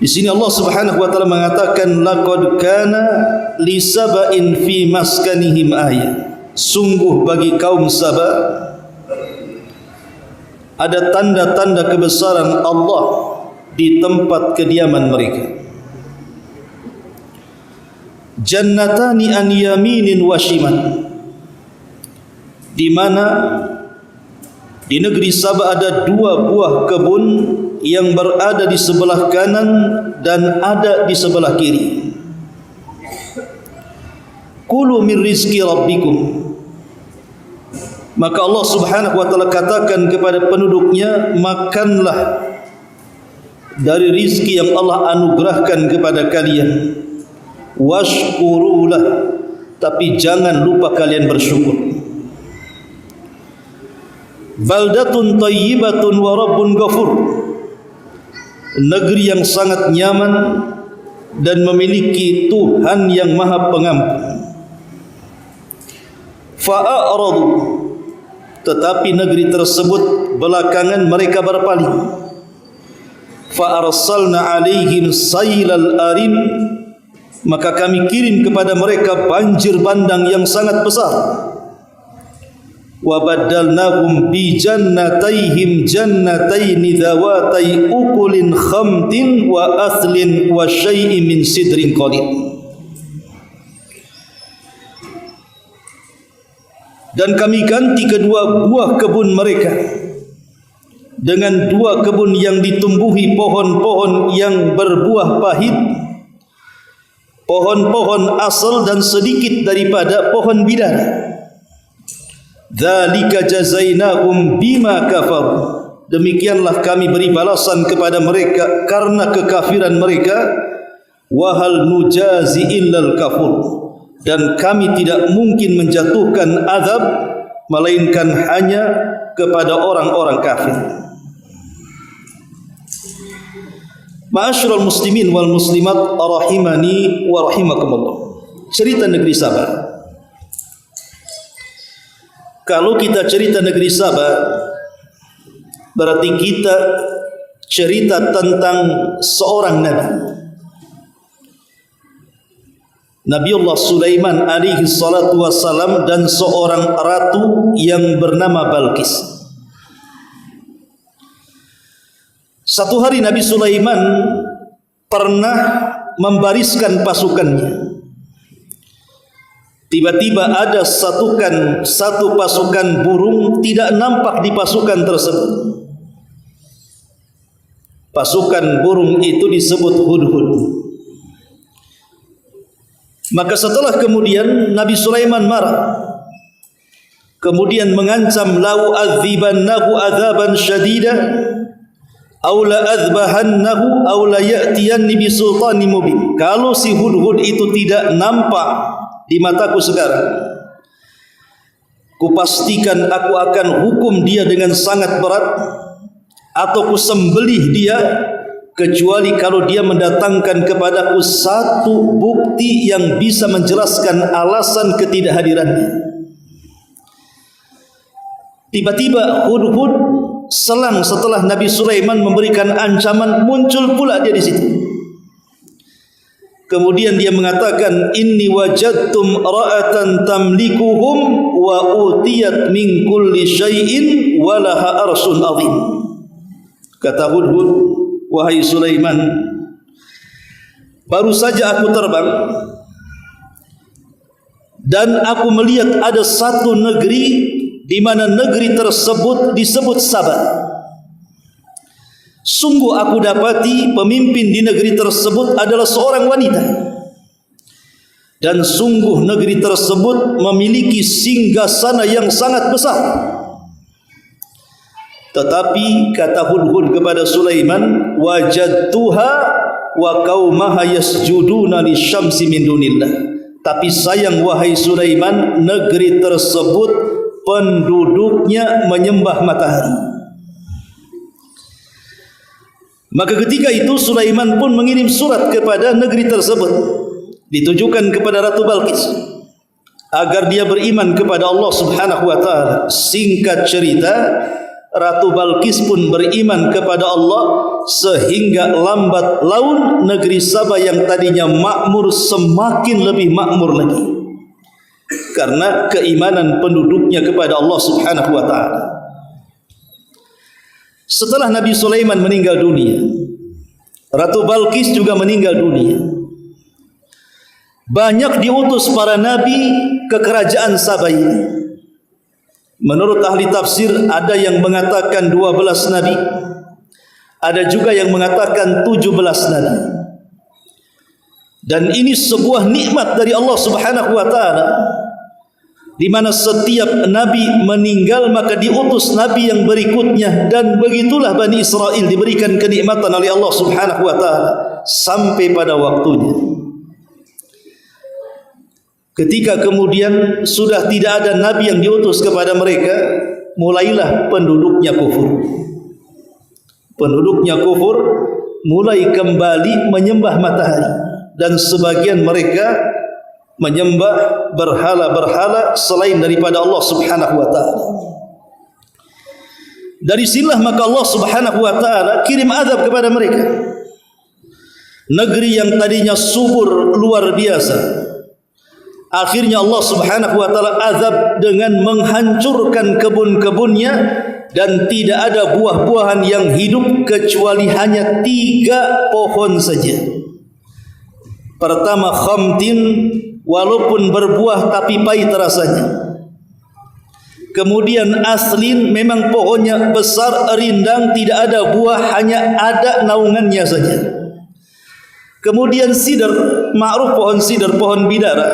Di sini Allah Subhanahu wa taala mengatakan laqad kana li saba'in fi maskanihim ayah. Sungguh bagi kaum Saba ada tanda-tanda kebesaran Allah di tempat kediaman mereka. Jannatani an yaminin wa shimal, di mana di negeri Saba ada dua buah kebun yang berada di sebelah kanan dan ada di sebelah kiri. Kulu min rizki rabbikum, maka Allah Subhanahu wa taala katakan kepada penduduknya, makanlah dari rizki yang Allah anugerahkan kepada kalian. Washkurulah, tapi jangan lupa kalian bersyukur. Baldatun tayyibatun wa rabbun ghafur, negeri yang sangat nyaman dan memiliki Tuhan yang Maha Pengampun. Fa'aradu, tetapi negeri tersebut belakangan mereka berpaling. Fa'arsalna alaihim sailal arim, maka kami kirim kepada mereka banjir bandang yang sangat besar. Wa badalnahum bi jannatayhim jannataini dhawatai ukulin khamtin wa athlin wa syai'in min sidrin qalil. Dan kami ganti kedua buah kebun mereka dengan dua kebun yang ditumbuhi pohon-pohon yang berbuah pahit, pohon-pohon asal dan sedikit daripada pohon bidara. Dzalika jazainahum bima kafaru, demikianlah kami beri balasan kepada mereka karena kekafiran mereka. Wa hal nujazi illal kafur, dan kami tidak mungkin menjatuhkan azab melainkan hanya kepada orang-orang kafir. Ma'asyiral muslimin wal muslimat rahimani wa rahimakumullah. Cerita negeri Saba. Kalau kita cerita negeri Saba, berarti kita cerita tentang seorang nabi, Nabiullah Sulaiman alaihi salatu wassalam, dan seorang ratu yang bernama Balqis. Satu hari Nabi Sulaiman pernah membariskan pasukannya. Tiba-tiba ada satu pasukan burung tidak nampak di pasukan tersebut. Pasukan burung itu disebut hudhud. Maka setelah kemudian Nabi Sulaiman marah, kemudian mengancam, lau adzibannahu adzaban syadida aw la adzbahannahu aw la ya'tiyanni bi sultanin mubin. Kalau si hudhud itu tidak nampak di mataku sekarang, kupastikan aku akan hukum dia dengan sangat berat, atau kusembelih dia, kecuali kalau dia mendatangkan kepadaku satu bukti yang bisa menjelaskan alasan ketidakhadirannya. Tiba-tiba hudhud selang setelah Nabi Sulaiman memberikan ancaman, muncul pula dia di situ. Kemudian dia mengatakan, inni wajadtum ra'atan tamlikuhum wa utiyat min kulli syai'in wa laha arsun azim. Kata hudhud, wahai Sulaiman, baru saja aku terbang dan aku melihat ada satu negeri di mana negeri tersebut disebut Saba. Sungguh aku dapati pemimpin di negeri tersebut adalah seorang wanita, dan sungguh negeri tersebut memiliki singgasana yang sangat besar. Tetapi kata hudhud kepada Sulaiman, wajadtuha wa qaumaha yasjuduna lisyamsi min dunillah. Tapi sayang wahai Sulaiman, negeri tersebut penduduknya menyembah matahari. Maka ketika itu Sulaiman pun mengirim surat kepada negeri tersebut, ditujukan kepada Ratu Balqis, agar dia beriman kepada Allah Subhanahu wa taala. Singkat cerita, Ratu Balqis pun beriman kepada Allah, sehingga lambat laun negeri Sabah yang tadinya makmur semakin lebih makmur lagi karena keimanan penduduknya kepada Allah Subhanahu wa taala. Setelah Nabi Sulaiman meninggal dunia, Ratu Balqis juga meninggal dunia. Banyak diutus para nabi ke kerajaan Sabah ini. Menurut ahli tafsir, ada yang mengatakan 12 nabi, ada juga yang mengatakan 17 nabi. Dan ini sebuah nikmat dari Allah Subhanahu wa taala, di mana setiap nabi meninggal maka diutus nabi yang berikutnya, dan begitulah Bani Israel diberikan kenikmatan oleh Allah Subhanahu wa taala sampai pada waktunya. Ketika kemudian sudah tidak ada nabi yang diutus kepada mereka, mulailah penduduknya kufur. Penduduknya kufur mulai kembali menyembah matahari, dan sebagian mereka menyembah berhala-berhala selain daripada Allah Subhanahu wa taala. Dari sinilah maka Allah Subhanahu wa taala kirim azab kepada mereka. Negeri yang tadinya subur luar biasa, akhirnya Allah Subhanahu wa taala azab dengan menghancurkan kebun-kebunnya, dan tidak ada buah-buahan yang hidup kecuali hanya 3 pohon saja. Pertama khamtin, walaupun berbuah tapi pahit rasanya. Kemudian aslin, memang pohonnya besar rindang, tidak ada buah, hanya ada naungannya saja. Kemudian sidr, ma'ruf pohon sidr, pohon bidara,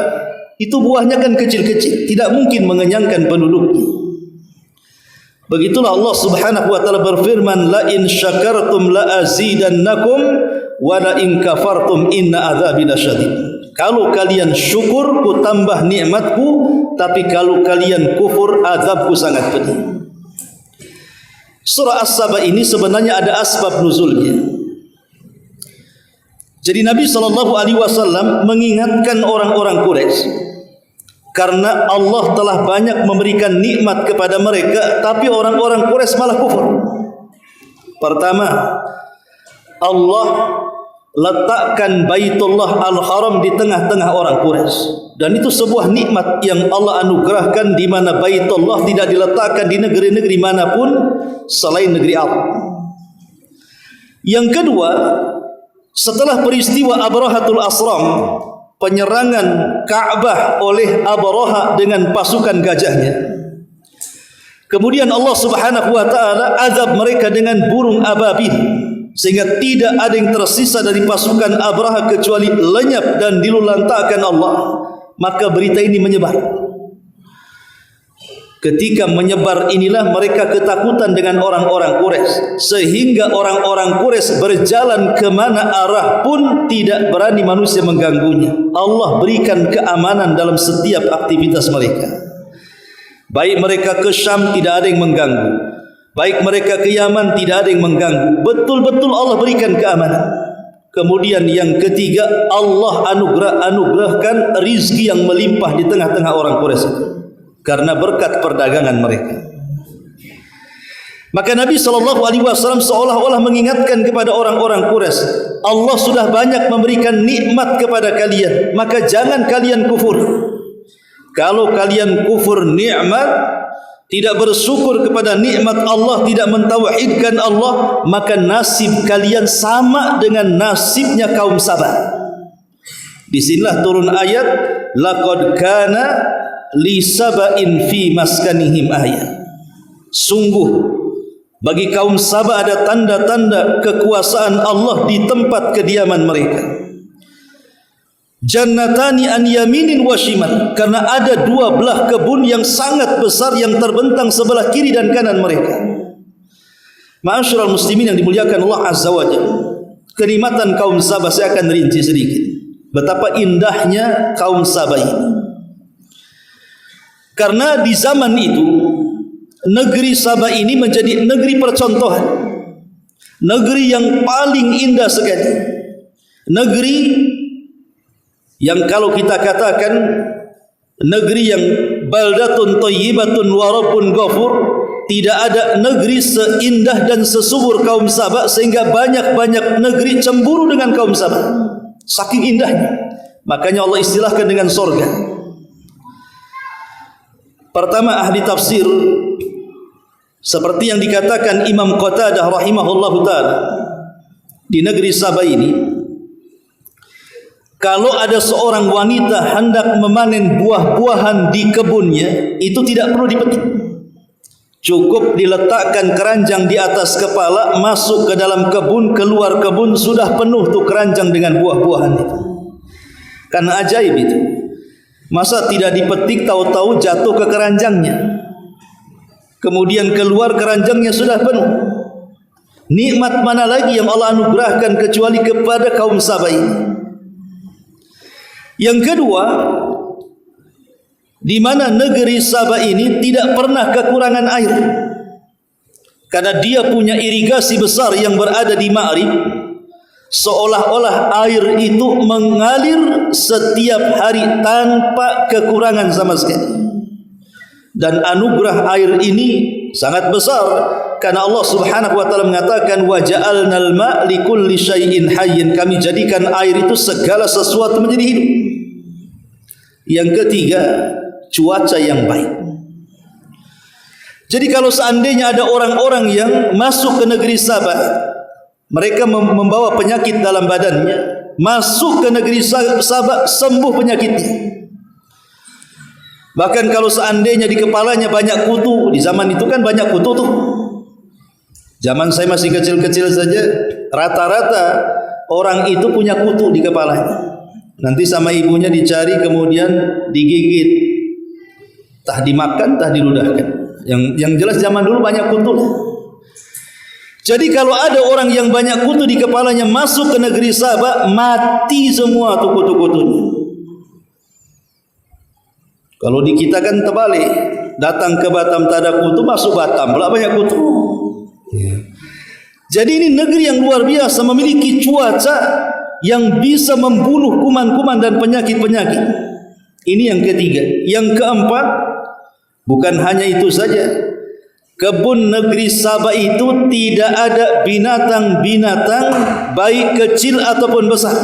itu buahnya kan kecil-kecil, tidak mungkin mengenyangkan penduduknya. Begitulah Allah Subhanahu wa taala berfirman, la in syakartum la azidannakum wa la in kafartum inna adzabi lasyadid. Kalau kalian syukur, ku tambah nikmatku, tapi kalau kalian kufur, azabku sangat pedih. Surah As-Saba ini sebenarnya ada asbab nuzulnya. Jadi Nabi SAW mengingatkan orang-orang Quraisy, karena Allah telah banyak memberikan nikmat kepada mereka, tapi orang-orang Quraisy malah kufur. Pertama, Allah letakkan Baitullah Al-Haram di tengah-tengah orang Quraisy, dan itu sebuah nikmat yang Allah anugerahkan, di mana Baitullah tidak diletakkan di negeri-negeri manapun selain negeri Arab. Yang kedua, setelah peristiwa Abrahatul Asram, penyerangan Ka'bah oleh Abraha dengan pasukan gajahnya, kemudian Allah Subhanahu wa taala azab mereka dengan burung ababil, sehingga tidak ada yang tersisa dari pasukan Abraha kecuali lenyap dan dilulantakkan Allah. Maka berita ini menyebar. Ketika menyebar inilah mereka ketakutan dengan orang-orang Quraisy, sehingga orang-orang Quraisy berjalan kemana arah pun tidak berani manusia mengganggunya. Allah berikan keamanan dalam setiap aktivitas mereka. Baik mereka ke Syam, tidak ada yang mengganggu. Baik mereka ke Yaman, tidak ada yang mengganggu. Betul-betul Allah berikan keamanan. Kemudian yang ketiga, Allah anugerahkan rizki yang melimpah di tengah-tengah orang Quraisy itu, karena berkat perdagangan mereka. Maka Nabi SAW seolah-olah mengingatkan kepada orang-orang Quraisy, Allah sudah banyak memberikan nikmat kepada kalian, maka jangan kalian kufur. Kalau kalian kufur nikmat, tidak bersyukur kepada nikmat Allah, tidak mentauhidkan Allah, maka nasib kalian sama dengan nasibnya kaum Sabah. Disinilah turun ayat, laqad kana li saba'in fi maskanihim ayat. Sungguh bagi kaum Sabah ada tanda-tanda kekuasaan Allah di tempat kediaman mereka. Jannatani an yaminin wa shimal, karena ada 2 belah kebun yang sangat besar yang terbentang sebelah kiri dan kanan mereka. Ma'asyiral muslimin yang dimuliakan Allah Azza wa Jalla, kenikmatan kaum Sabah saya akan rinci sedikit. Betapa indahnya kaum Sabah ini. Karena di zaman itu negeri Sabah ini menjadi negeri percontohan, negeri yang paling indah sekali, negeri yang kalau kita katakan negeri yang baldatun thayyibatun wa rabbun ghafur, tidak ada negeri seindah dan sesubur kaum Sabah sehingga banyak-banyak negeri cemburu dengan kaum Sabah. Saking indahnya. Makanya Allah istilahkan dengan sorga. Pertama, ahli tafsir seperti yang dikatakan Imam Qatadah rahimahullahu ta'ala, di negeri Sabah ini, kalau ada seorang wanita hendak memanen buah-buahan di kebunnya, itu tidak perlu dipetik. Cukup diletakkan keranjang di atas kepala, masuk ke dalam kebun, keluar kebun, sudah penuh tuh keranjang dengan buah-buahan itu. Karena ajaib itu. Masa tidak dipetik, tahu-tahu jatuh ke keranjangnya. Kemudian keluar keranjangnya sudah penuh. Nikmat mana lagi yang Allah anugerahkan kecuali kepada kaum Sabah ini. Yang kedua, di mana negeri Sabah ini tidak pernah kekurangan air. Karena dia punya irigasi besar yang berada di Ma'rib, seolah-olah air itu mengalir setiap hari tanpa kekurangan sama sekali. Dan anugerah air ini sangat besar karena Allah Subhanahu wa taala mengatakan wa ja'alnal ma' likulli syai'in hayyin, kami jadikan air itu segala sesuatu menjadi hidup. Yang ketiga, cuaca yang baik. Jadi kalau seandainya ada orang-orang yang masuk ke negeri Sabah, mereka membawa penyakit dalam badannya, masuk ke negeri Sabah sembuh penyakitnya. Bahkan kalau seandainya di kepalanya banyak kutu, di zaman itu kan banyak kutu tuh. Zaman saya masih kecil-kecil saja, rata-rata orang itu punya kutu di kepalanya. Nanti sama ibunya dicari, kemudian digigit, tah dimakan, tah diludahkan. Yang jelas zaman dulu banyak kutu. Jadi kalau ada orang yang banyak kutu di kepalanya masuk ke negeri Sabah, mati semua tuh kutu-kutunya. Kalau di kita kan terbalik, datang ke Batam tak ada kutu, masuk Batam pula banyak kutu. Jadi ini negeri yang luar biasa, memiliki cuaca yang bisa membunuh kuman-kuman dan penyakit-penyakit. Ini yang ketiga. Yang keempat, bukan hanya itu saja, kebun negeri Sabah itu tidak ada binatang-binatang baik kecil ataupun besar.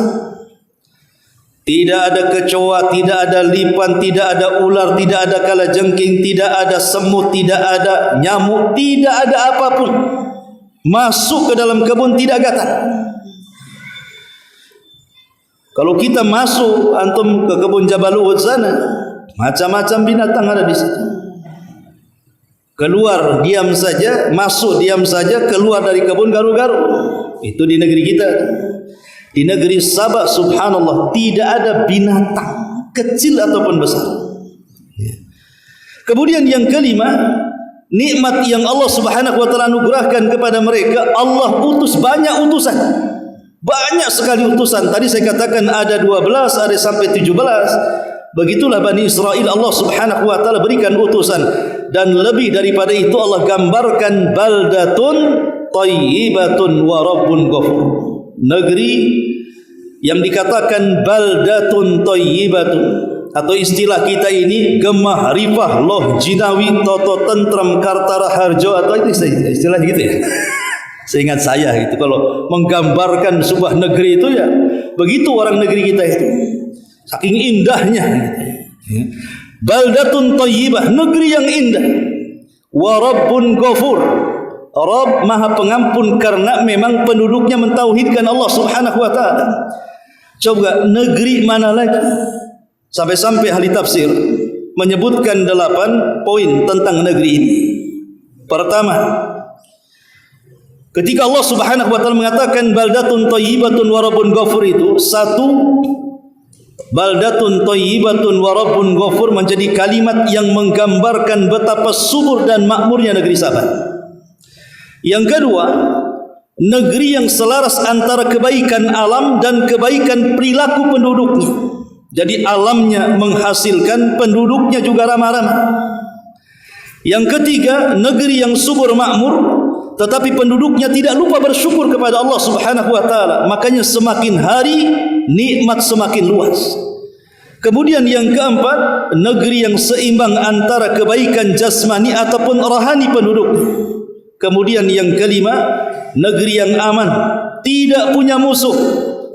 Tidak ada kecoa, tidak ada lipan, tidak ada ular, tidak ada kalajengking, tidak ada semut, tidak ada nyamuk, tidak ada apapun masuk ke dalam kebun tidak gatal. Kalau kita masuk antum ke kebun Jabal Uhud sana, macam-macam binatang ada di situ. Keluar diam saja, masuk diam saja, keluar dari kebun garu-garu. Itu di negeri kita. Di negeri Sabah subhanallah tidak ada binatang kecil ataupun besar. Kemudian yang kelima, nikmat yang Allah Subhanahu wa taala anugerahkan kepada mereka, Allah utus banyak utusan. Banyak sekali utusan. Tadi saya katakan ada 12, ada sampai 17. Begitulah Bani Israel Allah Subhanahu wa taala berikan utusan, dan lebih daripada itu Allah gambarkan baldatun thayyibatun wa rabbun ghafur. Negeri yang dikatakan baldatun thayyibatun, atau istilah kita ini gemah rifah loh jinawi toto tentrem kartara harjo, atau itu istilah gitu ya. Seingat saya gitu, kalau menggambarkan sebuah negeri itu ya begitu orang negeri kita itu, saking indahnya gitu. Baldatun thayyibah, negeri yang indah. Wa rabbun ghafur, Rabb maha pengampun karena memang penduduknya mentauhidkan Allah Subhanahu wa taala. Coba negeri mana lagi? Sampai-sampai ahli tafsir menyebutkan 8 poin tentang negeri ini. Pertama, ketika Allah Subhanahu wa taala mengatakan baldatun thayyibatun wa rabbun ghafur, itu satu, baldatun thayyibatun wa rabbun ghafur menjadi kalimat yang menggambarkan betapa subur dan makmurnya negeri Sabah. Yang kedua, negeri yang selaras antara kebaikan alam dan kebaikan perilaku penduduknya. Jadi alamnya menghasilkan, penduduknya juga ramah-ramah. Yang ketiga, negeri yang subur makmur, tetapi penduduknya tidak lupa bersyukur kepada Allah Subhanahu wa taala. Makanya semakin hari nikmat semakin luas. Kemudian yang keempat, negeri yang seimbang antara kebaikan jasmani ataupun rohani penduduk. Kemudian yang kelima, negeri yang aman, tidak punya musuh,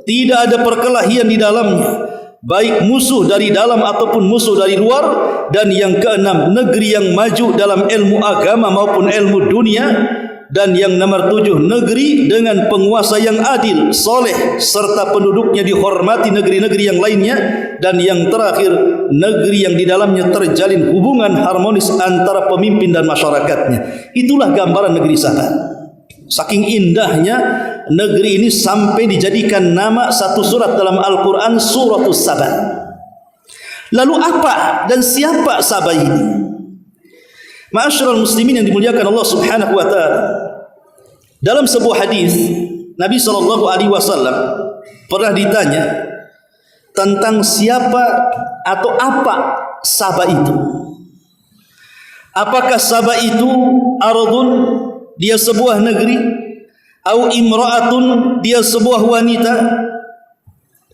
tidak ada perkelahian di dalamnya, baik musuh dari dalam ataupun musuh dari luar. Dan yang keenam, negeri yang maju dalam ilmu agama maupun ilmu dunia. Dan yang nomor 7, negeri dengan penguasa yang adil, soleh, serta penduduknya dihormati negeri-negeri yang lainnya. Dan yang terakhir, negeri yang di dalamnya terjalin hubungan harmonis antara pemimpin dan masyarakatnya. Itulah gambaran negeri Saba. Saking indahnya negeri ini sampai dijadikan nama satu surat dalam Al-Quran, Suratus Saba. Lalu apa dan siapa Saba ini? Ma'asyiral muslimin yang dimuliakan Allah Subhanahu wa taala. Dalam sebuah hadis, Nabi SAW pernah ditanya tentang siapa atau apa Saba itu. Apakah Saba itu ardun, dia sebuah negeri, au imra'atun, dia sebuah wanita?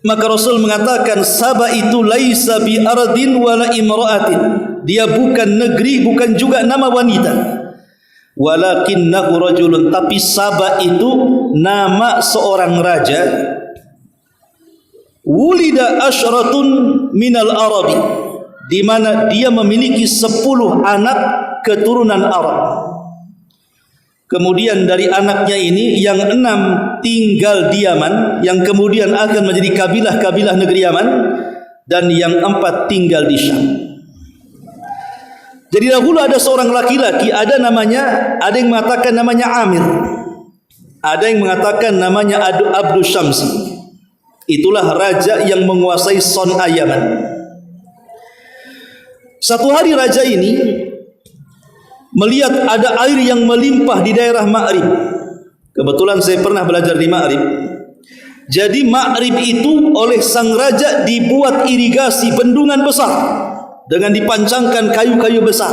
Maka Rasul mengatakan Saba itu laisa bi ardin wala imra'atin. Dia bukan negeri, bukan juga nama wanita. Walakinnahu rajulun, tapi Saba itu nama seorang raja. Wulida asyratun minal Arabi, di mana dia memiliki 10 anak keturunan Arab. Kemudian dari anaknya ini yang 6 tinggal di Yaman, yang kemudian akan menjadi kabilah-kabilah negeri Yaman, dan yang 4 tinggal di Syam. Jadi dahulu ada seorang laki-laki, ada yang mengatakan namanya Amir, ada yang mengatakan namanya Abdul Syamsi. Itulah raja yang menguasai Son'a Yaman. Satu hari raja ini melihat ada air yang melimpah di daerah Ma'rib. Kebetulan saya pernah belajar di Ma'rib. Jadi Ma'rib itu oleh sang raja dibuat irigasi bendungan besar dengan dipancangkan kayu-kayu besar,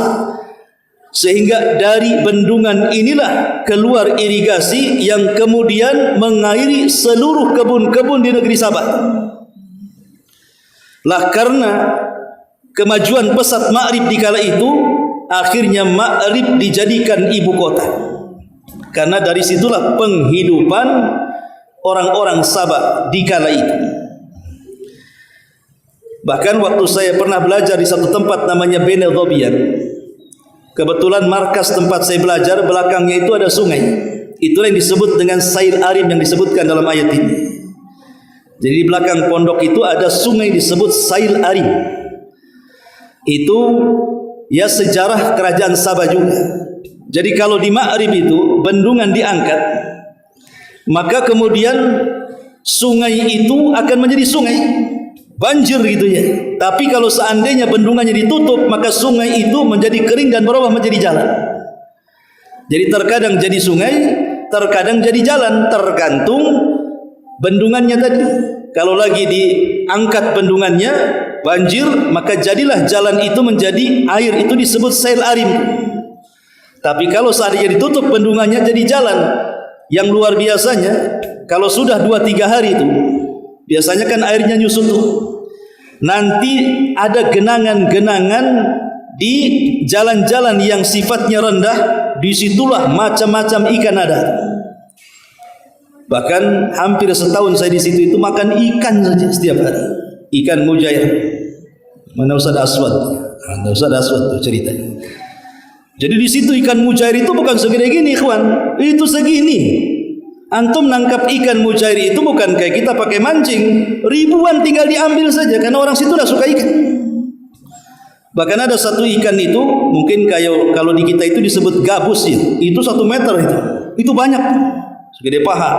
sehingga dari bendungan inilah keluar irigasi yang kemudian mengairi seluruh kebun-kebun di negeri Saba. Lah karena kemajuan pesat Ma'rib di kala itu, akhirnya Ma'rib dijadikan ibu kota. Karena dari situlah penghidupan orang-orang Saba di kala itu. Bahkan waktu saya pernah belajar di satu tempat namanya Bene Dhobian. Kebetulan markas tempat saya belajar belakangnya itu ada sungai. Itulah yang disebut dengan Sail Arim yang disebutkan dalam ayat ini. Jadi di belakang pondok itu ada sungai disebut Sail Arim. Itu ya sejarah kerajaan Saba juga. Jadi kalau di Ma'rib itu bendungan diangkat, maka kemudian sungai itu akan menjadi sungai, banjir gitu ya. Tapi kalau seandainya bendungannya ditutup, maka sungai itu menjadi kering dan berubah menjadi jalan. Jadi terkadang jadi sungai, terkadang jadi jalan, tergantung bendungannya tadi. Kalau lagi diangkat bendungannya, banjir, maka jadilah jalan itu menjadi air, itu disebut Sail Arim. Tapi kalau seandainya ditutup bendungannya, jadi jalan yang luar biasanya. Kalau sudah 2-3 hari itu, biasanya kan airnya nyusut tuh. Nanti ada genangan-genangan di jalan-jalan yang sifatnya rendah. Disitulah macam-macam ikan ada. Bahkan hampir setahun saya di situ itu makan ikan saja setiap hari. Ikan mujair. Mana Ustaz Aswad? Mana Ustaz Aswad tuh ceritanya. Jadi di situ ikan mujair itu bukan segede gini, ikhwan. Itu segini. Antum nangkap ikan mujair itu bukan kayak kita pakai mancing, ribuan tinggal diambil saja karena orang situ dah suka ikan. Bahkan ada satu ikan itu mungkin kayak kalau di kita itu disebut gabus ya, itu 1 meter itu banyak, segede paha.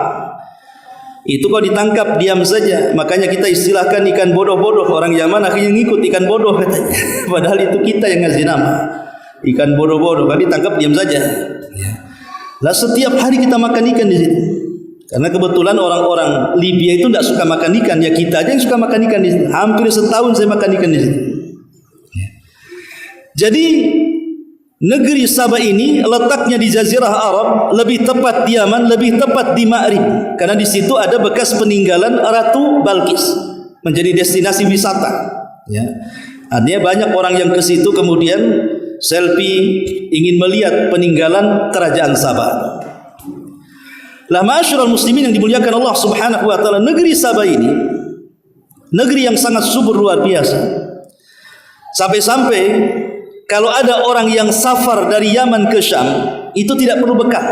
Itu kalau ditangkap diam saja, makanya kita istilahkan ikan bodoh-bodoh. Orang Yaman akhirnya ngikut ikan bodoh katanya. Padahal itu kita yang ngasih nama ikan bodoh-bodoh, kan ditangkap diam saja. Lah setiap hari kita makan ikan di situ. Karena kebetulan orang-orang Libya itu tidak suka makan ikan, ya kita aja yang suka makan ikan di situ. Hampir setahun saya makan ikan di situ. Jadi negeri Saba ini letaknya di Jazirah Arab, lebih tepat di Yaman, lebih tepat di Ma'rib. Karena di situ ada bekas peninggalan Ratu Balkis, menjadi destinasi wisata. Ya. Artinya banyak orang yang ke situ kemudian selfie ingin melihat peninggalan kerajaan Sabah. Lah ma'asyiral muslimin yang dimuliakan Allah Subhanahu wa taala, negeri Sabah ini negeri yang sangat subur luar biasa. Sampai-sampai kalau ada orang yang safar dari Yaman ke Syam itu tidak perlu bekal.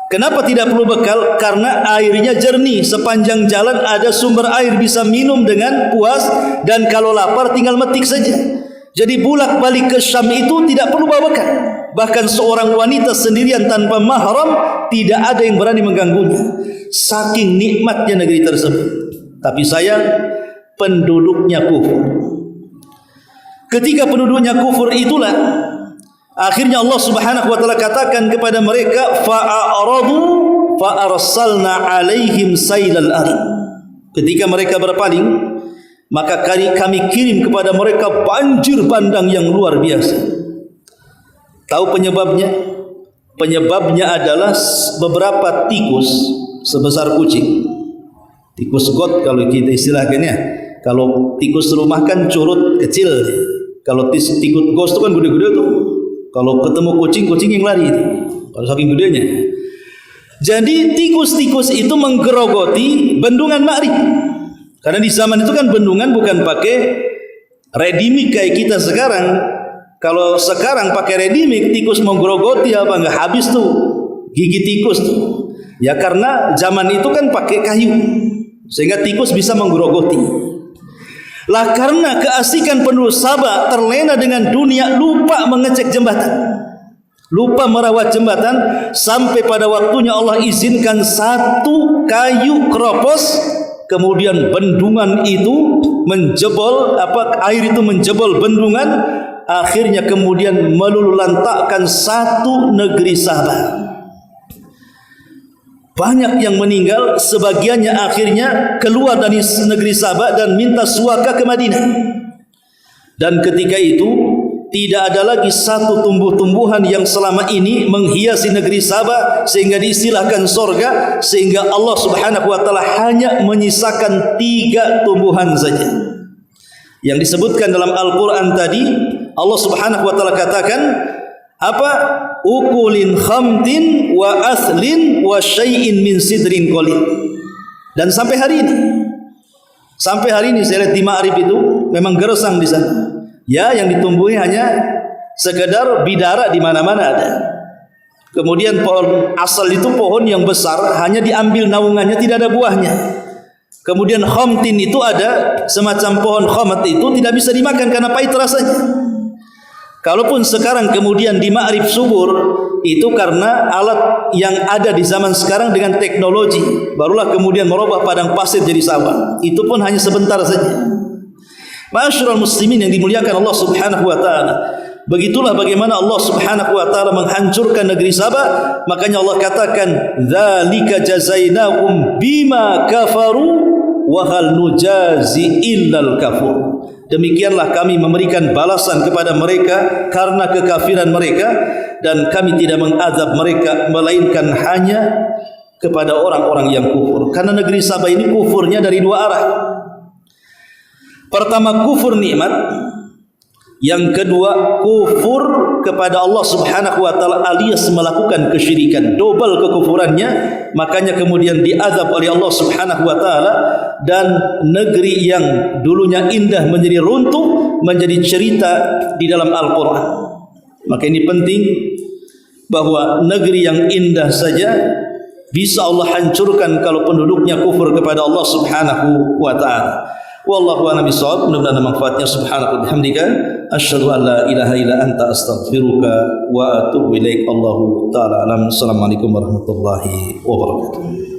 Kenapa tidak perlu bekal? Karena airnya jernih, sepanjang jalan ada sumber air bisa minum dengan puas, dan kalau lapar tinggal metik saja. Jadi bolak-balik ke Syam itu tidak perlu bawa bekal. Bahkan seorang wanita sendirian tanpa mahram tidak ada yang berani mengganggunya. Saking nikmatnya negeri tersebut. Tapi sayang, penduduknya kufur. Ketika penduduknya kufur itulah akhirnya Allah Subhanahu wa taala katakan kepada mereka, fa'aradu fa'arsalna 'alaihim sailal arim. Ketika mereka berpaling, maka kami kirim kepada mereka banjir bandang yang luar biasa. Tahu penyebabnya? Penyebabnya adalah beberapa tikus sebesar kucing. Tikus got kalau kita istilahkannya. Kalau tikus rumah kan curut kecil. Kalau tikus gos itu kan gede-gede tuh. Kalau ketemu kucing yang lari itu. Kalau saking gedenya. Jadi tikus-tikus itu menggerogoti bendungan Ma'rib. Karena di zaman itu kan bendungan bukan pakai ready-mix kayak kita sekarang. Kalau sekarang pakai ready-mix, tikus menggerogoti apa enggak habis tuh gigi tikus tuh. Ya karena zaman itu kan pakai kayu. Sehingga tikus bisa menggerogoti. Lah karena keasikan penduduk Sabah terlena dengan dunia, lupa mengecek jembatan, lupa merawat jembatan, sampai pada waktunya Allah izinkan satu kayu keropos, kemudian bendungan itu menjebol, air itu menjebol bendungan, akhirnya kemudian melululantakkan satu negeri Sabah. Banyak yang meninggal, sebagiannya akhirnya keluar dari negeri Sabah dan minta suaka ke Madinah. Dan ketika itu tidak ada lagi satu tumbuh-tumbuhan yang selama ini menghiasi negeri Sabah sehingga diistilahkan sorga, sehingga Allah Subhanahu wa taala hanya menyisakan 3 tumbuhan saja. Yang disebutkan dalam Al-Qur'an tadi, Allah Subhanahu wa taala katakan apa? Ukulin khamtin wa aslin wa syai'in min sidrin qalil. Dan sampai hari ini saya lihat di Ma'rib itu memang gersang di sana. Ya, yang ditumbuhi hanya sekedar bidara, di mana-mana ada. Kemudian pohon asal itu pohon yang besar, hanya diambil naungannya, tidak ada buahnya. Kemudian khamtin itu ada semacam pohon khamat itu tidak bisa dimakan karena pahit rasanya. Kalaupun sekarang kemudian di Ma'rib subur, itu karena alat yang ada di zaman sekarang dengan teknologi, barulah kemudian merubah padang pasir jadi sawah. Itu pun hanya sebentar saja. Ma'asyiral muslimin yang dimuliakan Allah Subhanahu wa taala, begitulah bagaimana Allah Subhanahu wa taala menghancurkan negeri Sabah. Makanya Allah katakan, dzalika jazainahum bima kafaru wa hal nujazi illal kafur. Demikianlah kami memberikan balasan kepada mereka karena kekafiran mereka, dan kami tidak mengazab mereka melainkan hanya kepada orang-orang yang kufur. Karena negeri Sabah ini kufurnya dari 2 arah. Pertama, kufur nikmat. Yang kedua, kufur kepada Allah Subhanahu wa taala alias melakukan kesyirikan, double kekufurannya. Makanya kemudian diazab oleh Allah Subhanahu wa taala, dan negeri yang dulunya indah menjadi runtuh, menjadi cerita di dalam Al-Qur'an. Maka ini penting bahwa negeri yang indah saja bisa Allah hancurkan kalau penduduknya kufur kepada Allah Subhanahu wa taala. Wallahu a'lam bishawab. Mudah-mudahan manfaatnya. Subhanaka wa bihamdika asyhadu an la ilaha illa anta astaghfiruka wa atubu ilaik. Allahu taala alam. Assalamualaikum warahmatullahi wabarakatuh.